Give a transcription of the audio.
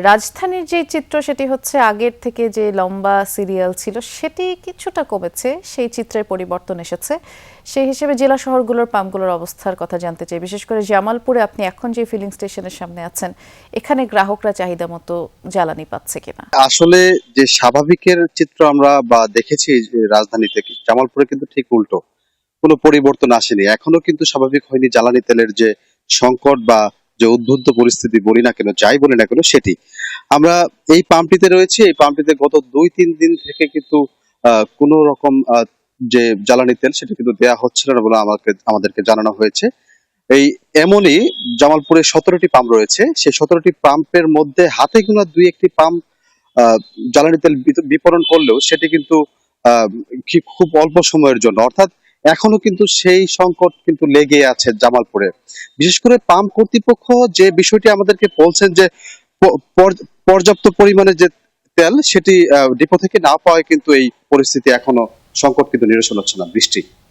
রাজধানীর যে চিত্র সেটি হচ্ছে আগের থেকে যে লম্বা সিরিয়াল ছিল সেটি কিছুটা কমেছে, সেই চিত্রের পরিবর্তন এসেছে। সেই হিসেবে জেলা শহরগুলোর পাম্পগুলোর অবস্থার কথা জানতে চাই। বিশেষ করে জামালপুরে আপনি এখন যে ফিলিং স্টেশনের সামনে আছেন, এখানে গ্রাহকরা চাহিদা মতো জ্বালানি পাচ্ছে কিনা? আসলে যে স্বাভাবিকের চিত্র আমরা বা দেখেছি যে রাজধানীতে, জামালপুরে কিন্তু ঠিক উল্টো, কোনো পরিবর্তন আসেনি। এখনো কিন্তু স্বাভাবিক হয়নি জ্বালানি তেলের যে সংকট বা যে উদ্বুদ্ধ পরিস্থিতি বলি না কেন, যাই বলি না কেন, সেটি আমরা এই পাম্পটিতে রয়েছি। এই পাম্পটিতে গত 2-3 দিন থেকে কিন্তু কোনো রকম যে জ্বালানি তেল সেটা কিন্তু দেয়া হচ্ছিল না বলে আমাদেরকে জানানো হয়েছে। এই এমনই জামালপুরে 17টি পাম্প রয়েছে। সেই 17টি পাম্পের মধ্যে হাতে গোনা 2-1টি পাম্প আহ, জ্বালানি তেল বিতরণ করলেও সেটি কিন্তু আহ, খুব অল্প সময়ের জন্য, অর্থাৎ এখনো কিন্তু সেই সংকট কিন্তু লেগে আছে জামালপুরে। বিশেষ করে পাম্প কর্তৃপক্ষ যে বিষয়টি আমাদেরকে বলছেন যে পর্যাপ্ত পরিমাণে যে তেল সেটি ডিপো থেকে না পাওয়ায় কিন্তু এই পরিস্থিতি এখনো, সংকট কিন্তু নিরসন হচ্ছে না। বৃষ্টি